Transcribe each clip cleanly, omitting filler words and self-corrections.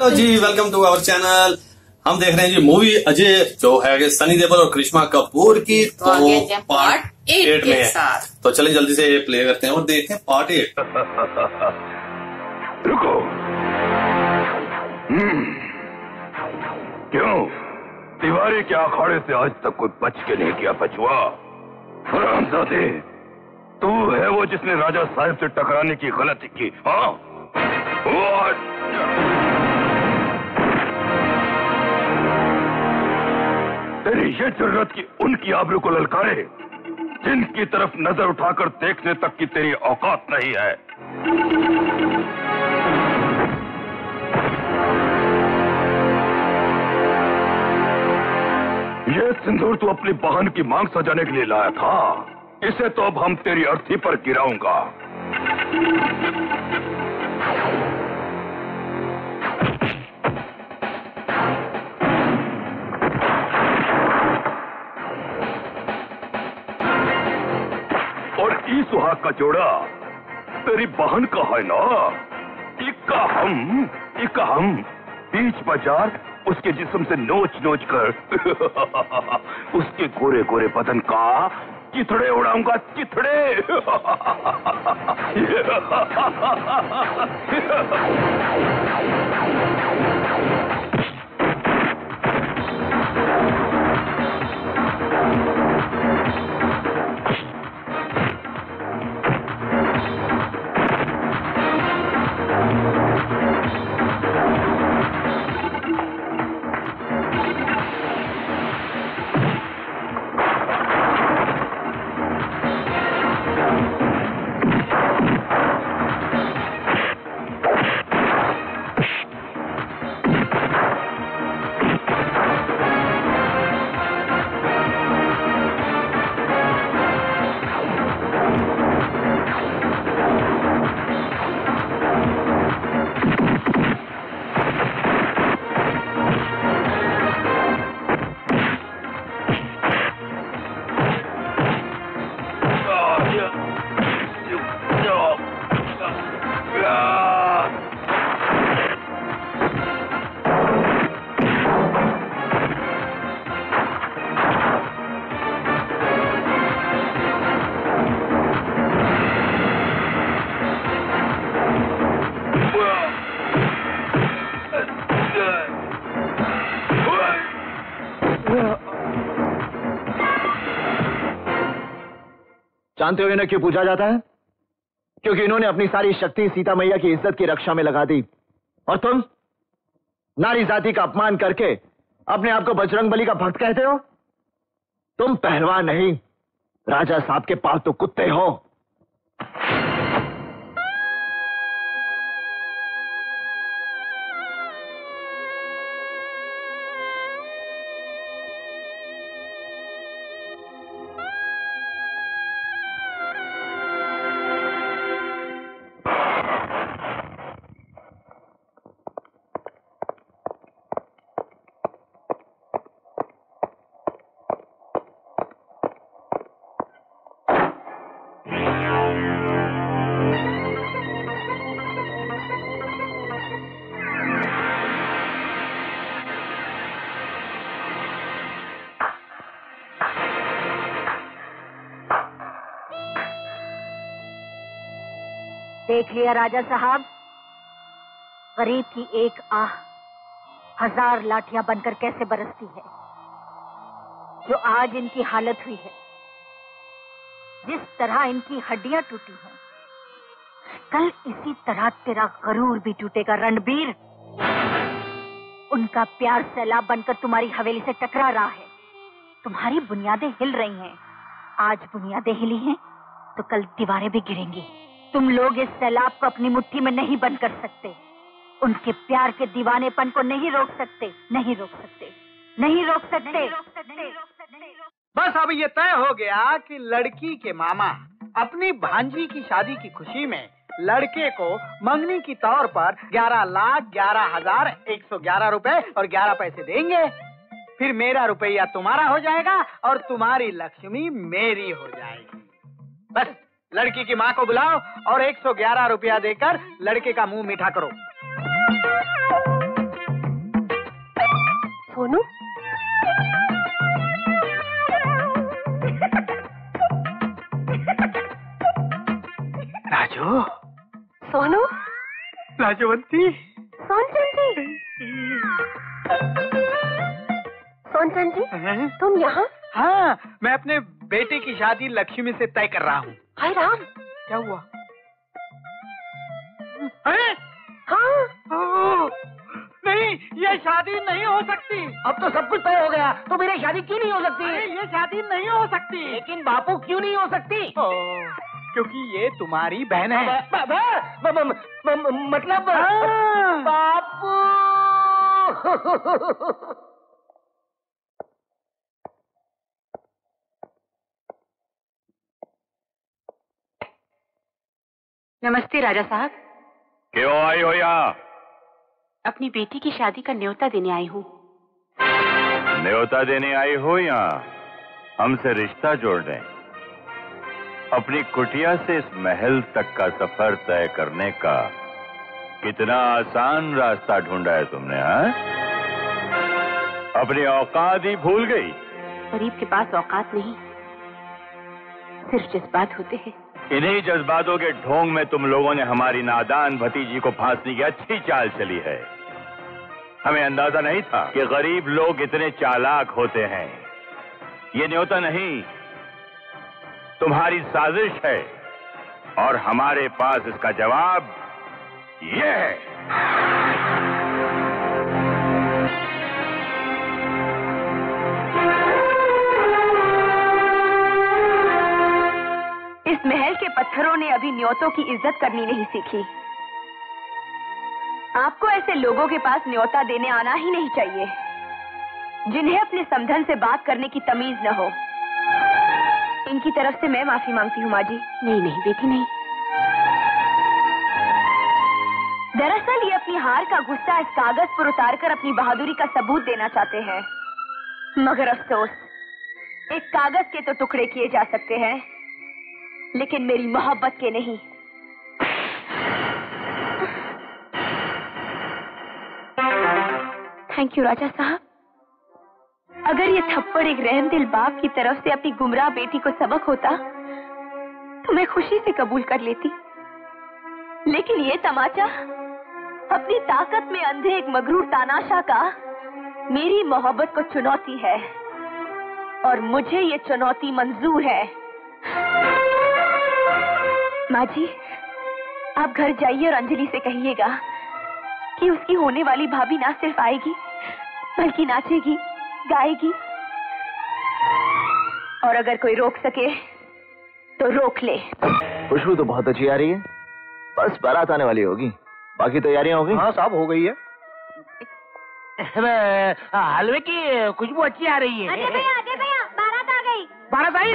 तो जी welcome to our channel. हम देख रहे हैं जी मूवी अजय जो है कि सनी देओल और करिश्मा कपूर की, तो पार्ट 8 में है। तो चलिए जल्दी से प्ले करते हैं और देखते हैं पार्ट 8। रुको। क्यों तिवारी के अखाड़े से आज तक कोई बच के नहीं गया बचुआ? हरामजादे, तू है वो जिसने राजा साहब से टकराने की गलती की? हाँ, तेरी ये जरूरत की उनकी आबरू को ललकारे जिनकी तरफ नजर उठाकर देखने तक की तेरी औकात नहीं है। ये सिंदूर तू अपनी बहन की मांग सजाने के लिए लाया था, इसे तो अब हम तेरी अर्थी पर गिराऊंगा। और ई सुहाग का जोड़ा तेरी बहन का है ना? इका हम बीच बाजार उसके जिस्म से नोच नोच कर उसके गोरे गोरे बदन का चिथड़े उड़ाऊंगा, चिथड़े। जानते हो इन्हें क्यों पूजा जाता है? क्योंकि इन्होंने अपनी सारी शक्ति सीता मैया की इज्जत की रक्षा में लगा दी। और तुम नारी जाति का अपमान करके अपने आप को बजरंगबली का भक्त कहते हो? तुम पहलवान नहीं, राजा साहब के पालतू कुत्ते हो। देख लिया राजा साहब, गरीब की एक आह 1000 लाठियां बनकर कैसे बरसती है। जो आज इनकी हालत हुई है, जिस तरह इनकी हड्डियां टूटी हैं, कल इसी तरह तेरा गरूर भी टूटेगा रणबीर। उनका प्यार सैलाब बनकर तुम्हारी हवेली से टकरा रहा है। तुम्हारी बुनियादें हिल रही हैं। आज बुनियादें हिली हैं तो कल दीवारें भी गिरेंगी। तुम लोग इस सैलाब को अपनी मुट्ठी में नहीं बंद कर सकते। उनके प्यार के दीवानेपन को नहीं रोक सकते, नहीं रोक सकते, नहीं रोक सकते। बस अब ये तय हो गया कि लड़की के मामा अपनी भांजी की शादी की खुशी में लड़के को मंगनी की तौर पर 11,11,111 रुपए और 11 पैसे देंगे। फिर मेरा रुपया तुम्हारा हो जाएगा और तुम्हारी लक्ष्मी मेरी हो जाएगी। बस लड़की की माँ को बुलाओ और 111 रुपया देकर लड़के का मुंह मीठा करो। सोनू। राजू। सोनू। राजवंती। सोनचंद जी। सोनचंद जी, तुम यहाँ? हाँ, मैं अपने बेटे की शादी लक्ष्मी से तय कर रहा हूँ। हाय राम, क्या हुआ? अरे हाँ। नहीं, ये शादी नहीं हो सकती। अब तो सब कुछ तय हो गया, तो मेरी शादी क्यों नहीं हो सकती? अरे ये शादी नहीं हो सकती। लेकिन बापू क्यों नहीं हो सकती? क्योंकि ये तुम्हारी बहन है। मतलब बापू। नमस्ते राजा साहब। क्यों आई हो यहाँ? अपनी बेटी की शादी का न्योता देने आई हूँ। न्योता देने आई हो यहाँ हमसे रिश्ता जोड़ने? अपनी कुटिया से इस महल तक का सफर तय करने का कितना आसान रास्ता ढूंढा है तुमने, हाँ? अपनी औकात ही भूल गई। गरीब के पास औकात नहीं, सिर्फ जज्बात होते हैं। इन्हीं जज्बातों के ढोंग में तुम लोगों ने हमारी नादान भतीजी को फांसने की अच्छी चाल चली है। हमें अंदाजा नहीं था कि गरीब लोग इतने चालाक होते हैं। ये न्योता नहीं, तुम्हारी साजिश है, और हमारे पास इसका जवाब ये है। इस महल के पत्थरों ने अभी न्योतों की इज्जत करनी नहीं सीखी। आपको ऐसे लोगों के पास न्योता देने आना ही नहीं चाहिए, जिन्हें अपने समधन से बात करने की तमीज न हो। इनकी तरफ से मैं माफी मांगती हूँ माँ जी। नहीं नहीं बेटी, नहीं। दरअसल ये अपनी हार का गुस्सा इस कागज पर उतारकर अपनी बहादुरी का सबूत देना चाहते हैं। मगर अफसोस, एक कागज के तो टुकड़े किए जा सकते हैं, लेकिन मेरी मोहब्बत के नहीं। थैंक यू राजा साहब। अगर ये थप्पड़ एक रहमदिल बाप की तरफ से अपनी गुमराह बेटी को सबक होता तो मैं खुशी से कबूल कर लेती, लेकिन ये तमाचा अपनी ताकत में अंधे एक मगरूर तानाशाह का मेरी मोहब्बत को चुनौती है, और मुझे ये चुनौती मंजूर है। माँ जी, आप घर जाइए और अंजलि से कहिएगा कि उसकी होने वाली भाभी ना सिर्फ आएगी बल्कि नाचेगी, गाएगी, और अगर कोई रोक सके तो रोक ले। खुशबू तो बहुत अच्छी आ रही है, बस बारात आने वाली होगी। बाकी तैयारियां हो गई? हाँ साहब, हो गई है। हलवे की खुशबू अच्छी आ रही है। अजय भैया, बारात आ गई। बारात आई।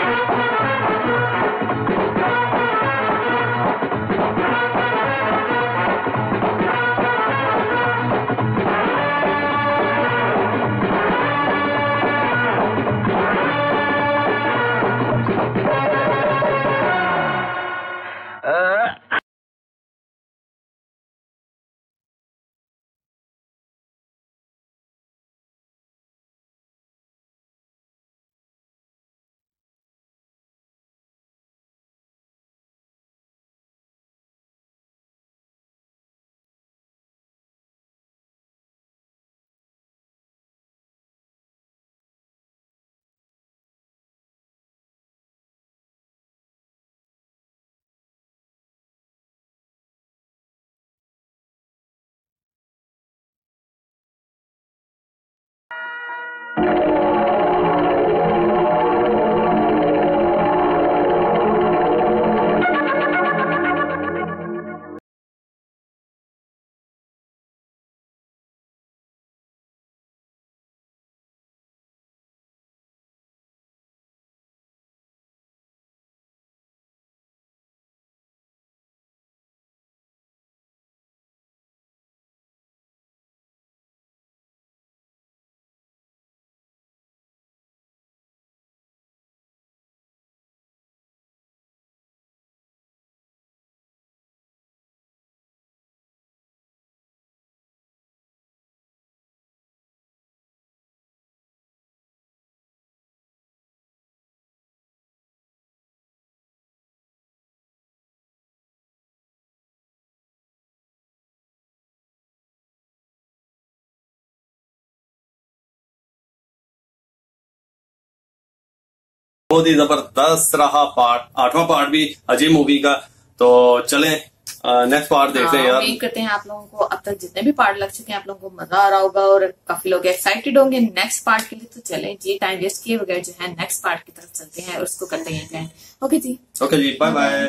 बहुत ही जबरदस्त रहा पार्ट, 8वां पार्ट भी अजय मूवी का। तो चलें नेक्स्ट पार्ट देखते हैं यार। उम्मीद करते हैं आप लोगों को अब तक जितने भी पार्ट लग चुके हैं आप लोगों को मजा आ रहा होगा और काफी लोग एक्साइटेड होंगे नेक्स्ट पार्ट के लिए। तो चलें जी, टाइम वेस्ट किए बगैर जो है नेक्स्ट पार्ट की तरफ चलते हैं और उसको करते हैं एंड। ओके जी, बाय बाय।